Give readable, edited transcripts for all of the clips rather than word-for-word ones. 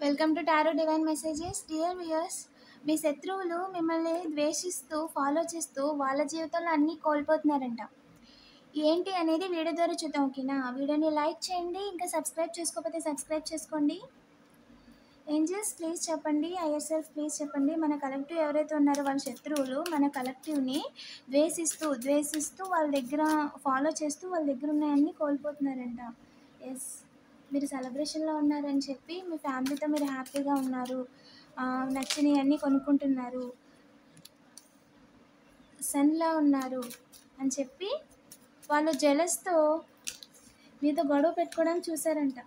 Welcome to tarot divine messages. Dear viewers, మీ శత్రువులు మిమ్మల్ని ద్వేషిస్తూ ఫాలో చేస్తూ వాళ్ళ జీవితంలో అన్నీ కోల్పోతున్నారంట. ఏంటి అనేది వీడియో ద్వారా చూద్దాం. ఓకేనా? వీడియోని లైక్ చేయండి, ఇంకా సబ్స్క్రైబ్ చేసుకోకపోతే సబ్స్క్రైబ్ చేసుకోండి. ఏంజల్స్ ప్లీజ్ చెప్పండి, ఐఎర్ సెల్ఫ్ ప్లీజ్ చెప్పండి. మన కలెక్టివ్ ఎవరైతే ఉన్నారో వాళ్ళ శత్రువులు మన కలెక్టివ్ని ద్వేషిస్తూ వాళ్ళ దగ్గర ఫాలో చేస్తూ వాళ్ళ దగ్గర ఉన్నాయన్నీ కోల్పోతున్నారంట. ఎస్, మీరు సెలబ్రేషన్లో ఉన్నారని చెప్పి మీ ఫ్యామిలీతో మీరు హ్యాపీగా ఉన్నారు, నచ్చినవి అన్నీ కొనుక్కుంటున్నారు, సన్లా ఉన్నారు అని చెప్పి వాళ్ళు జెలస్తో మీతో గొడవ పెట్టుకోవడానికి చూసారంట.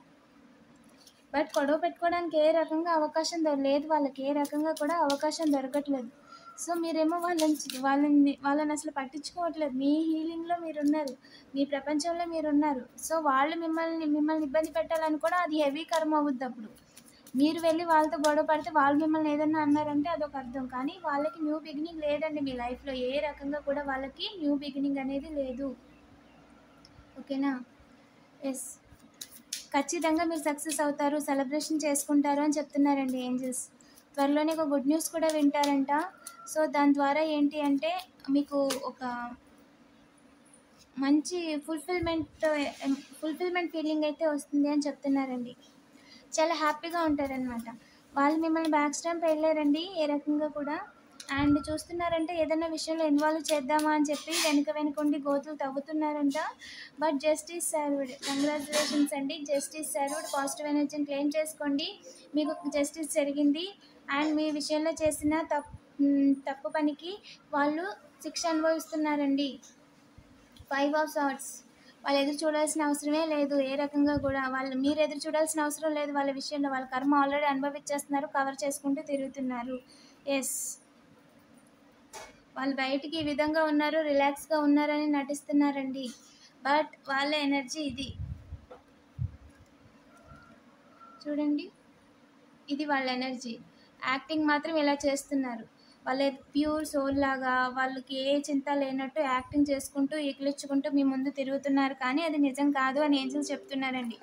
బట్ గొడవ పెట్టుకోవడానికి ఏ రకంగా అవకాశం లేదు, వాళ్ళకి ఏ రకంగా కూడా అవకాశం దొరకట్లేదు. సో మీరేమో వాళ్ళని అసలు పట్టించుకోవట్లేదు. మీ హీలింగ్లో మీరున్నారు, మీ ప్రపంచంలో మీరున్నారు. సో వాళ్ళు మిమ్మల్ని ఇబ్బంది పెట్టాలని కూడా అది హెవీ కర్మ అవుద్ది. అప్పుడు మీరు వెళ్ళి వాళ్ళతో గొడవ పడితే వాళ్ళు మిమ్మల్ని ఏదన్నా అన్నారంటే అదొక అర్థం. కానీ వాళ్ళకి న్యూ బిగినింగ్ లేదండి. మీ లైఫ్లో ఏ రకంగా కూడా వాళ్ళకి న్యూ బిగినింగ్ అనేది లేదు. ఓకేనా? ఎస్, ఖచ్చితంగా మీరు సక్సెస్ అవుతారు, సెలబ్రేషన్ చేసుకుంటారు అని చెప్తున్నారండి ఏంజల్స్. త్వరలోనే ఒక గుడ్ న్యూస్ కూడా వింటారంట. సో దాని ద్వారా ఏంటి అంటే మీకు ఒక మంచి ఫుల్ఫిల్మెంట్ ఫీలింగ్ అయితే వస్తుంది అని చెప్తున్నారండి. చాలా హ్యాపీగా ఉంటారనమాట. వాళ్ళు మిమ్మల్ని బ్యాక్ స్టాంప్ వెళ్ళారండి ఏ రకంగా కూడా. అండ్ చూస్తున్నారంటే ఏదైనా విషయంలో ఇన్వాల్వ్ చేద్దామా అని చెప్పి వెనుక గోతులు తవ్వుతున్నారంట. But justice served. కంగ్రాచులేషన్స్ అండి, జస్టిస్ సర్వ్డ్. పాజిటివ్ ఎనర్జీని క్లెయిమ్ చేసుకోండి, మీకు జస్టిస్ జరిగింది. అండ్ మీ విషయంలో చేసిన తప్పు పనికి వాళ్ళు శిక్ష అనుభవిస్తున్నారండి. 5 ఆఫ్ సార్ట్స్. వాళ్ళు ఎదురు చూడాల్సిన అవసరమే లేదు ఏ రకంగా కూడా. మీరు ఎదురు చూడాల్సిన అవసరం లేదు వాళ్ళ విషయంలో. వాళ్ళ కర్మ ఆల్రెడీ అనుభవించేస్తున్నారు, కవర్ చేసుకుంటూ తిరుగుతున్నారు. ఎస్, వాళ్ళు బయటికి ఈ విధంగా ఉన్నారు, రిలాక్స్గా ఉన్నారని నటిస్తున్నారండి. బట్ వాళ్ళ ఎనర్జీ ఇది చూడండి, ఇది వాళ్ళ ఎనర్జీ. యాక్టింగ్ మాత్రం ఇలా చేస్తున్నారు. వాళ్ళ ప్యూర్ సోల్ లాగా వాళ్ళకి ఏ చింత లేనట్టు యాక్టింగ్ చేసుకుంటూ ఎగిలించుకుంటూ మీ ముందు తిరుగుతున్నారు. కానీ అది నిజం కాదు అని ఏంజల్స్ చెప్తున్నారండి.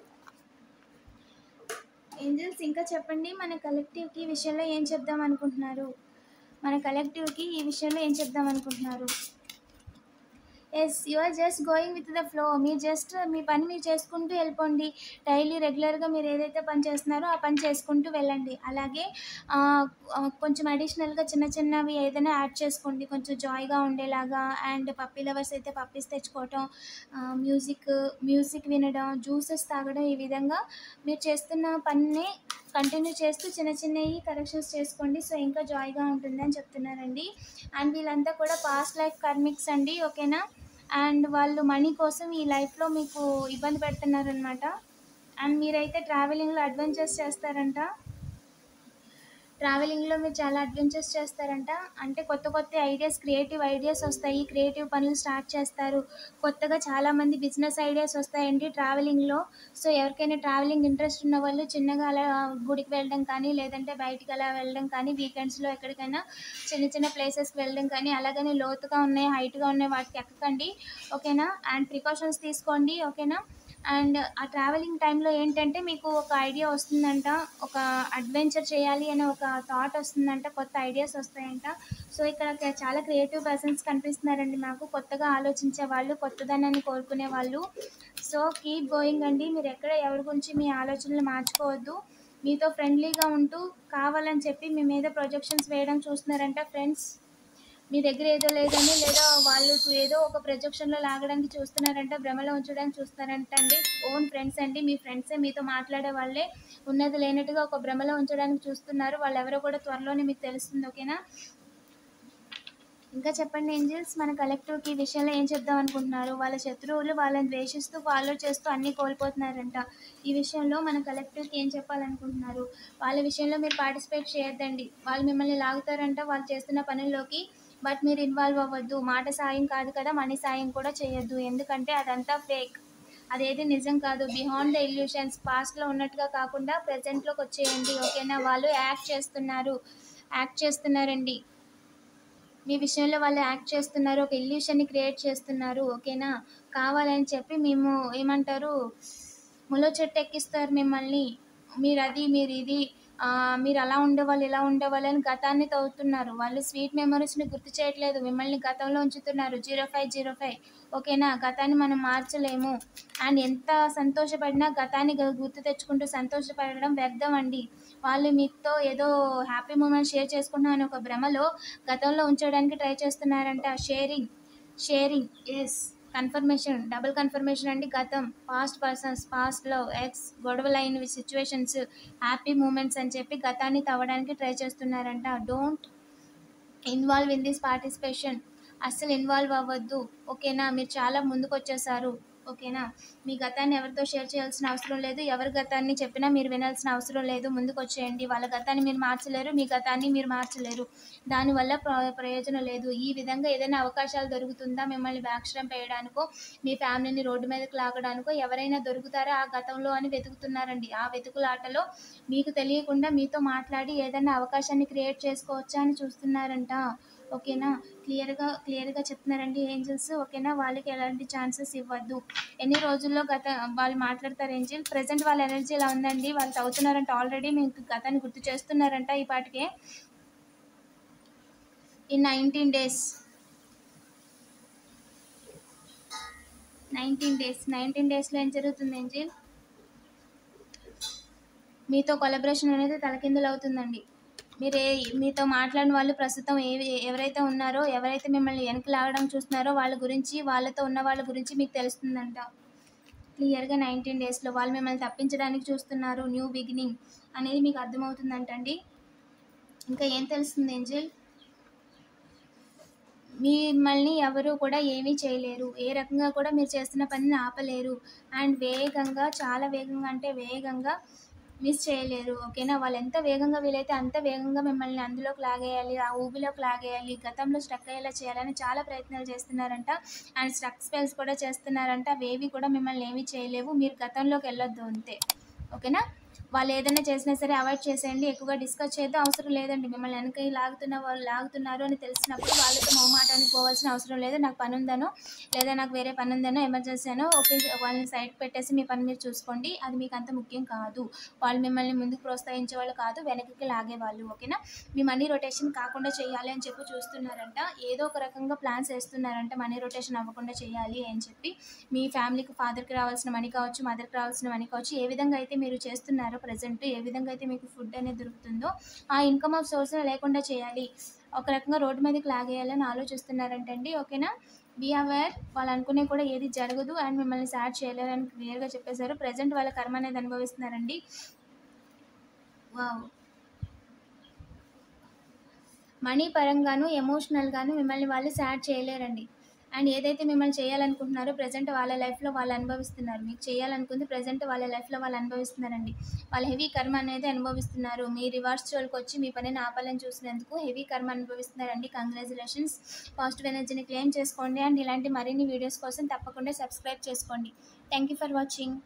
ఏంజల్స్ ఇంకా చెప్పండి, మన కలెక్టివ్కి ఈ విషయంలో ఏం చెప్దాం అనుకుంటున్నారు? Yes, you are just going with the flow. మీరు జస్ట్ మీ పని మీరు చేసుకుంటూ వెళ్ళిపోండి. డైలీ రెగ్యులర్గా మీరు ఏదైతే పని చేస్తున్నారో ఆ పని చేసుకుంటూ వెళ్ళండి. అలాగే కొంచెం అడిషనల్గా చిన్నవి ఏదైనా యాడ్ చేసుకోండి, కొంచెం జాయ్గా ఉండేలాగా. అండ్ పప్పీ లవర్స్ అయితే పప్పీస్ తెచ్చుకోవటం, మ్యూజిక్ వినడం, జ్యూసెస్ తాగడం, ఈ విధంగా మీరు చేస్తున్న పనిని కంటిన్యూ చేస్తూ చిన్నవి కరెక్షన్స్ చేసుకోండి. సో ఇంకా జాయ్గా ఉంటుందని చెప్తున్నారండి. అండ్ వీళ్ళంతా కూడా పాస్ట్ లైఫ్ కర్మిక్స్ అండి. ఓకేనా? అండ్ వాళ్ళు మనీ కోసం ఈ లైఫ్లో మీకు ఇబ్బంది పెడుతున్నారనమాట. అండ్ మీరైతే ట్రావెలింగ్లో అడ్వెంచర్స్ చేస్తారంట. ట్రావెలింగ్లో మీరు చాలా అడ్వెంచర్స్ చేస్తారంట. అంటే కొత్త క్రియేటివ్ ఐడియాస్ వస్తాయి, క్రియేటివ్ పనులు స్టార్ట్ చేస్తారు. కొత్తగా చాలామంది బిజినెస్ ఐడియాస్ వస్తాయండి ట్రావెలింగ్లో. సో ఎవరికైనా ట్రావెలింగ్ ఇంట్రెస్ట్ ఉన్న వాళ్ళు చిన్నగా అలా గుడికి వెళ్ళడం కానీ, లేదంటే బయటికి అలా వెళ్ళడం కానీ, వీకెండ్స్లో ఎక్కడికైనా చిన్న ప్లేసెస్కి వెళ్ళడం కానీ, అలాగని లోతుగా ఉన్నాయి, హైట్గా ఉన్నాయి వాటికి ఎక్కకండి. ఓకేనా? అండ్ ప్రికాషన్స్ తీసుకోండి. ఓకేనా? అండ్ ఆ ట్రావెలింగ్ టైంలో ఏంటంటే మీకు ఒక ఐడియా వస్తుందంట, ఒక అడ్వెంచర్ చేయాలి అనే ఒక థాట్ వస్తుందంట, కొత్త ఐడియాస్ వస్తాయంట. సో ఇక్కడ చాలా క్రియేటివ్ పర్సన్స్ కనిపిస్తున్నారండి నాకు, కొత్తగా ఆలోచించే వాళ్ళు, కొత్తదనాన్ని కోరుకునే వాళ్ళు. సో కీప్ గోయింగ్ అండి. మీరు ఎక్కడ ఎవరి గురించి మీ ఆలోచనలు మార్చుకోవద్దు. మీతో ఫ్రెండ్లీగా ఉంటూ కావాలని చెప్పి మీ మీద ప్రొజెక్షన్స్ వేయడం చూస్తున్నారంట ఫ్రెండ్స్. మీ దగ్గర ఏదో లేదని, లేదా వాళ్ళకు ఏదో ఒక ప్రొజెక్షన్లో లాగడానికి చూస్తున్నారంట, భ్రమలో ఉంచడానికి చూస్తున్నారంట అండి. ఓన్ ఫ్రెండ్స్ అండి, మీ ఫ్రెండ్సే మీతో మాట్లాడే వాళ్ళే ఉన్నది లేనట్టుగా ఒక భ్రమలో ఉంచడానికి చూస్తున్నారు. వాళ్ళు ఎవరో కూడా త్వరలోనే మీకు తెలుస్తుంది. ఓకేనా? ఇంకా చెప్పండి ఏంజల్స్, మన కలెక్టివ్కి ఈ విషయంలో ఏం చెప్దాం అనుకుంటున్నారు? వాళ్ళ శత్రువులు వాళ్ళని ద్వేషిస్తూ ఫాలో చేస్తూ అన్నీ కోల్పోతున్నారంట. ఈ విషయంలో మన కలెక్టివ్కి ఏం చెప్పాలనుకుంటున్నారు? వాళ్ళ విషయంలో మీరు పార్టిసిపేట్ చేయొద్దండి. వాళ్ళు మిమ్మల్ని లాగుతారంట వాళ్ళు చేస్తున్న పనుల్లోకి. బట్ మీరు ఇన్వాల్వ్ అవ్వద్దు. మాట సాయం కాదు కదా, మనీ సాయం కూడా చేయొద్దు. ఎందుకంటే అదంతా ఫేక్, అదేది నిజం కాదు. Behind the illusions. పాస్ట్లో ఉన్నట్టుగా కాకుండా ప్రజెంట్లోకి వచ్చేయండి. ఓకేనా? వాళ్ళు యాక్ట్ చేస్తున్నారండి మీ విషయంలో. వాళ్ళు యాక్ట్ చేస్తున్నారు, ఒక ఇల్యూషన్ని క్రియేట్ చేస్తున్నారు. ఓకేనా? కావాలని చెప్పి ఏమంటారు, ములో చెట్టు ఎక్కిస్తారు మిమ్మల్ని. మీరు ఇది మీరు అలా ఉండేవాళ్ళు, ఇలా ఉండేవాళ్ళు అని గతాన్ని తవ్వుతున్నారు. వాళ్ళు స్వీట్ మెమోరీస్‌ని గుర్తు చేయట్లేదు. మిమ్మల్ని గతంలో ఉంచుతున్నారు. 0505 ఓకేనా? గతాన్ని మనం మార్చలేము. అండ్ ఎంత సంతోషపడినా గతాన్ని గుర్తు తెచ్చుకుంటూ సంతోషపడడం వ్యర్థం అండి. వాళ్ళు మీతో ఏదో హ్యాపీ మూమెంట్ షేర్ చేసుకుంటున్నాం అనే ఒక భ్రమలో గతంలో ఉంచడానికి ట్రై చేస్తున్నారంట. Sharing yes. Confirmation, double confirmation అండి గతం. Past persons, past love, ex, గొడవలైనవి సిచ్యువేషన్స్, హ్యాపీ మూమెంట్స్ అని చెప్పి గతాన్ని తవ్వడానికి ట్రై చేస్తున్నారంట. Don't involve in this participation. అస్సలు ఇన్వాల్వ్ అవ్వద్దు. ఓకేనా? మీరు చాలా ముందుకొచ్చేసారు. ఓకేనా? మీ గతాన్ని ఎవరితో షేర్ చేయాల్సిన అవసరం లేదు. ఎవరి గతాన్ని చెప్పినా మీరు వినాల్సిన అవసరం లేదు. ముందుకొచ్చేయండి. వాళ్ళ గతాన్ని మీరు మార్చలేరు. మీ గతాన్ని మీరు మార్చలేరు. దానివల్ల ప్రయోజనం లేదు. ఈ విధంగా ఏదైనా అవకాశాలు దొరుకుతుందా మిమ్మల్ని బ్యాక్‌స్టాంప్ వేయడానికో, మీ ఫ్యామిలీని రోడ్డు మీదకి లాగడానికో ఎవరైనా దొరుకుతారా ఆ గతంలో అని వెతుకుతున్నారండి. ఆ వెతుకులాటలో మీకు తెలియకుండా మీతో మాట్లాడి ఏదైనా అవకాశాన్ని క్రియేట్ చేసుకోవచ్చా అని చూస్తున్నారంట. ఓకేనా? క్లియర్‌గా చెప్తున్నారండి ఏంజెల్స్. ఓకేనా? వాళ్ళకి ఎలాంటి ఛాన్సెస్ ఇవ్వద్దు. ఎన్ని రోజుల్లో వాళ్ళు మాట్లాడతారు ఏంజెల్. ప్రెజెంట్ వాళ్ళ ఎనర్జీ ఇలా ఉందండి. వాళ్ళు చదువుతున్నారంట ఆల్రెడీ. మీకు గతాన్ని గుర్తు చేస్తున్నారంట ఈ పాటికే. ఇన్ 19 డేస్ 19 డేస్‌లో ఏం జరుగుతుంది ఏంజెల్? మీతో కొలాబరేషన్ అనేది తలకిందులవుతుందండి. మీతో మాట్లాడిన వాళ్ళు ప్రస్తుతం ఎవరైతే ఉన్నారో, ఎవరైతే మిమ్మల్ని వెనక్కి లాగడం చూస్తున్నారో వాళ్ళ గురించి, వాళ్ళతో ఉన్న వాళ్ళ గురించి మీకు తెలుస్తుందంట. క్లియర్‌గా 19 డేస్‌లో వాళ్ళు మిమ్మల్ని తప్పించడానికి చూస్తున్నారు. న్యూ బిగినింగ్ అనేది మీకు అర్థమవుతుందంటండి. ఇంకా ఏం తెలుస్తుంది ఏంజెల్? మిమ్మల్ని ఎవరు కూడా ఏమీ చేయలేరు. ఏ రకంగా కూడా మీరు చేస్తున్న పనిని ఆపలేరు. అండ్ వేగంగా, చాలా వేగంగా అంటే వేగంగా మిస్ చేయలేరు. ఓకేనా? వాళ్ళు ఎంత వేగంగా వీలైతే అంత వేగంగా మిమ్మల్ని అందులోకి లాగేయాలి, ఆ ఊబిలోకి లాగేయాలి, గతంలో స్ట్రక్ అయ్యేలా చేయాలని చాలా ప్రయత్నాలు చేస్తున్నారంట. అండ్ స్ట్రక్ స్పెల్స్ కూడా చేస్తున్నారంట. అవేవి కూడా మిమ్మల్ని ఏమీ చేయలేవు. మీరు గతంలోకి వెళ్ళొద్దు అంతే. ఓకేనా? వాళ్ళు ఏదైనా చేసినా సరే అవాయిడ్ చేసేయండి. ఎక్కువగా డిస్కస్ చేయొద్దు. అవసరం లేదండి. మిమ్మల్ని వెనక్కి లాగుతున్నారు అని తెలిసినప్పుడు వాళ్ళతో మొహమాటానికి పోవాల్సిన అవసరం లేదు. నాకు పని ఉందనో, లేదా నాకు వేరే పని ఉందనో, ఎమర్జెన్సీ అనో ఓకే వాళ్ళని సైడ్కి పెట్టేసి మీ పని మీరు చూసుకోండి. అది మీకు అంత ముఖ్యం కాదు. వాళ్ళు మిమ్మల్ని ముందుకు ప్రోత్సహించే వాళ్ళు కాదు, వెనక్కి లాగేవాళ్ళు. ఓకేనా? మీ మనీ రొటేషన్ కాకుండా చేయాలి అని చెప్పి చూస్తున్నారంట. ఏదో ఒక రకంగా ప్లాన్స్ వేస్తున్నారంట మనీ రొటేషన్ అవ్వకుండా చేయాలి అని చెప్పి. మీ ఫ్యామిలీకి, ఫాదర్కి రావాల్సిన మనీ కావచ్చు, మదర్కి రావాల్సిన మనీ కావచ్చు, ఏ విధంగా అయితే మీరు చేస్తున్నారో ప్రజెంట్, ఏ విధంగా అయితే మీకు ఫుడ్ అనేది దొరుకుతుందో ఆ ఇన్కమ్ ఆఫ్ సోర్స్ లేకుండా చేయాలి. ఒక రకంగా రోడ్డు మీదకి లాగేయాలని ఆలోచిస్తున్నారంటండి. ఓకేనా? Be aware. వాళ్ళు అనుకునే కూడా ఏది జరగదు అండ్ మిమ్మల్ని సాడ్ చేయలేరని క్లియర్గా చెప్పేశారు. ప్రజెంట్ వాళ్ళ కర్మ అనేది అనుభవిస్తున్నారండి. వావ్. మనీ పరంగాను, ఎమోషనల్‌గాను మిమ్మల్ని వాళ్ళు సాడ్ చేయలేరండి. అండ్ ఏదైతే మిమ్మల్ని చేయాలనుకుంటున్నారో ప్రెజెంట్ వాళ్ళ లైఫ్‌లో వాళ్ళు అనుభవిస్తున్నారు. మీకు చేయాలనుకుంది ప్రెజెంట్ వాళ్ళ లైఫ్‌లో వాళ్ళు అనుభవిస్తున్నారండి. వాళ్ళు హెవీ కర్మ అనేది అనుభవిస్తున్నారు. మీ రివర్స్ జోలికొచ్చి మీ పనిని ఆపాలని చూసినందుకు హెవీ కర్మ అనుభవిస్తున్నారండి. కంగ్రాచ్యులేషన్స్. పాజిటివ్ ఎనర్జీని క్లెయిమ్ చేసుకోండి. అండ్ ఇలాంటి మరిన్ని వీడియోస్ కోసం తప్పకుండా సబ్స్క్రైబ్ చేసుకోండి. Thank you for watching.